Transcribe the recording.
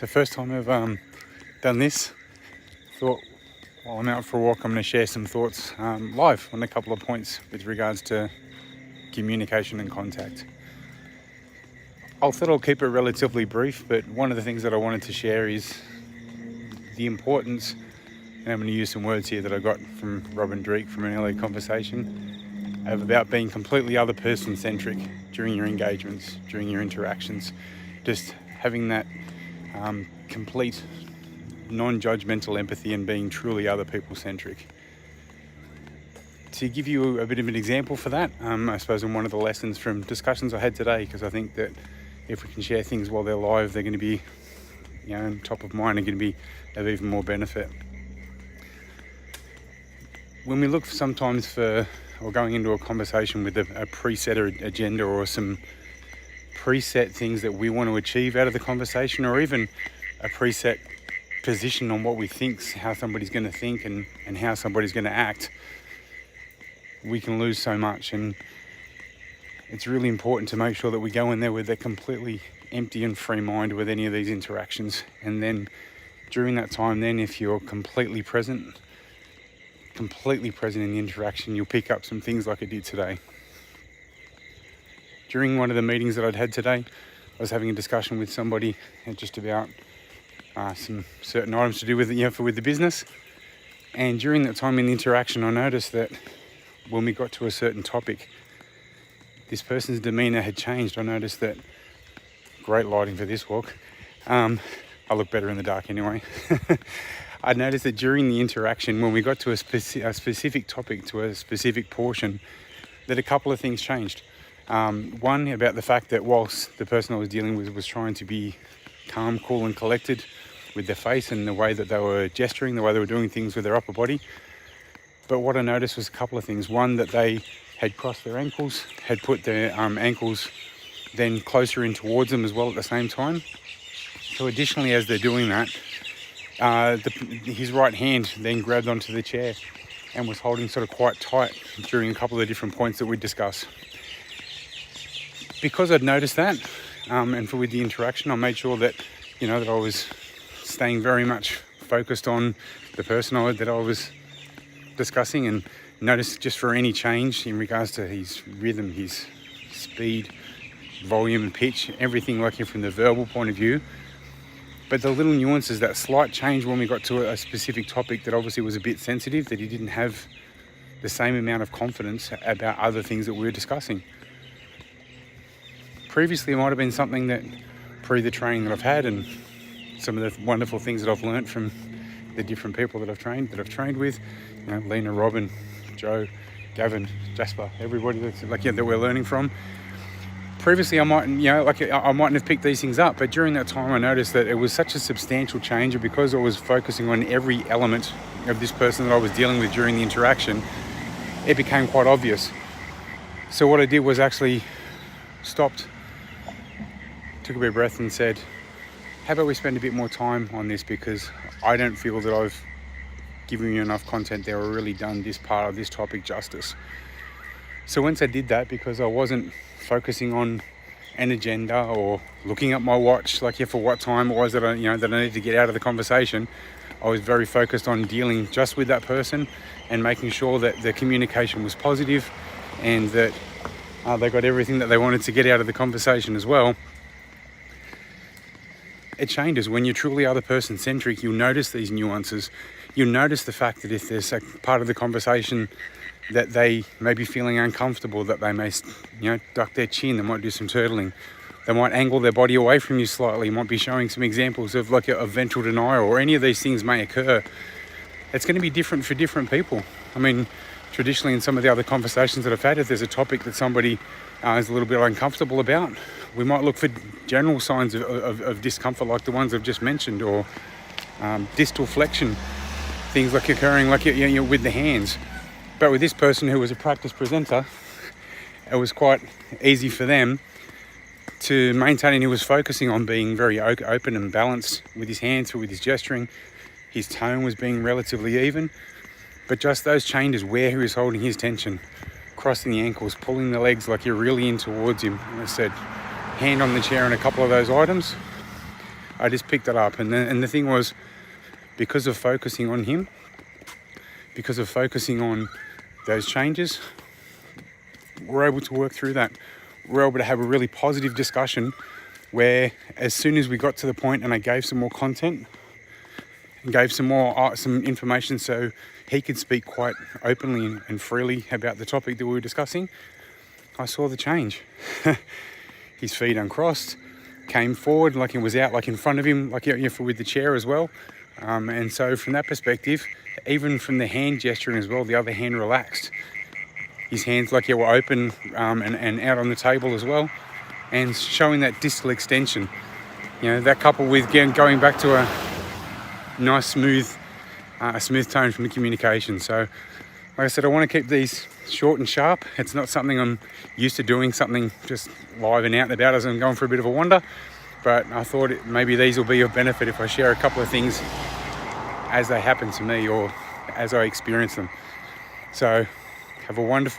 So first time I've done this, thought while I'm out for a walk I'm going to share some thoughts live on a couple of points with regards to communication and contact. I thought I'll keep it relatively brief, but one of the things that I wanted to share is the importance, and I'm going to use some words here that I got from Robin Dreek from an earlier conversation, of about being completely other person centric during your engagements, during your interactions, just having that complete non-judgmental empathy and being truly other people centric. To give you a bit of an example for that, I suppose in one of the lessons from discussions I had today, because I think that if we can share things while they're live, they're going to be, top of mind, and going to be of even more benefit. When we look sometimes for, or going into a conversation with a preset agenda or some preset things that we want to achieve out of the conversation, or even a preset position on what we think, how somebody's going to think and how somebody's going to act, we can lose so much. And it's really important to make sure that we go in there with a completely empty and free mind with any of these interactions. And then during that time, then if you're completely present in the interaction, you'll pick up some things like I did today. During one of the meetings that I'd had today, I was having a discussion with somebody just about some certain items to do with with the business. And during that time in the interaction, I noticed that when we got to a certain topic, this person's demeanour had changed. I noticed that, great lighting for this walk, I look better in the dark anyway. I noticed that during the interaction, when we got to a specific topic, to a specific portion, that a couple of things changed. One, about the fact that whilst the person I was dealing with was trying to be calm, cool and collected with their face and the way that they were gesturing, the way they were doing things with their upper body. But what I noticed was a couple of things. One, that they had crossed their ankles, had put their ankles then closer in towards them as well at the same time. So additionally, as they're doing that, his right hand then grabbed onto the chair and was holding sort of quite tight during a couple of different points that we discussed. Because I'd noticed that, and with the interaction, I made sure that, that I was staying very much focused on the person that I was discussing, and noticed just for any change in regards to his rhythm, his speed, volume and pitch, everything working from the verbal point of view. But the little nuances, that slight change when we got to a specific topic that obviously was a bit sensitive, that he didn't have the same amount of confidence about other things that we were discussing. Previously, it might have been something that, the training that I've had and some of the wonderful things that I've learned from the different people that I've trained with, Lena, Robin, Joe, Gavin, Jasper, everybody that's that we're learning from. Previously, I mightn't have picked these things up, but during that time, I noticed that it was such a substantial change, and because I was focusing on every element of this person that I was dealing with during the interaction, it became quite obvious. So what I did was actually stopped, took a big breath and said, how about we spend a bit more time on this, because I don't feel that I've given you enough content there or really done this part of this topic justice. So once I did that, because I wasn't focusing on an agenda or looking at my watch for what time it was that I needed to get out of the conversation, I was very focused on dealing just with that person and making sure that the communication was positive and that they got everything that they wanted to get out of the conversation as well. It changes. When you're truly other person centric, you'll notice these nuances. You'll notice the fact that if there's a part of the conversation that they may be feeling uncomfortable, that they may duck their chin, they might do some turtling, they might angle their body away from you slightly, might be showing some examples of a ventral denial, or any of these things may occur. It's going to be different for different people. I mean, traditionally in some of the other conversations that I've had, if there's a topic that somebody is a little bit uncomfortable about, we might look for general signs of discomfort like the ones I've just mentioned, or distal flexion, things occurring with the hands. But with this person who was a practice presenter, it was quite easy for them to maintain, and he was focusing on being very open and balanced with his hands, with his gesturing. His tone was being relatively even, but just those changes where he was holding his tension, crossing the ankles, pulling the legs you're really in towards him. And I said, hand on the chair on a couple of those items. I just picked it up. And the thing was, because of focusing on him, because of focusing on those changes, we're able to work through that. We're able to have a really positive discussion where as soon as we got to the point and I gave some more content and gave some information so he could speak quite openly and freely about the topic that we were discussing, I saw the change. His feet uncrossed, came forward like he was out like in front of him, like with the chair as well. And so from that perspective, even from the hand gesturing as well, the other hand relaxed. His hands like were open and out on the table as well, and showing that distal extension. That coupled with going back to a nice smooth tone from the communication. So like I said, I want to keep these short and sharp. It's not something I'm used to doing, something just live and out and about as I'm going for a bit of a wander. But I thought maybe these will be of benefit if I share a couple of things as they happen to me or as I experience them. So have a wonderful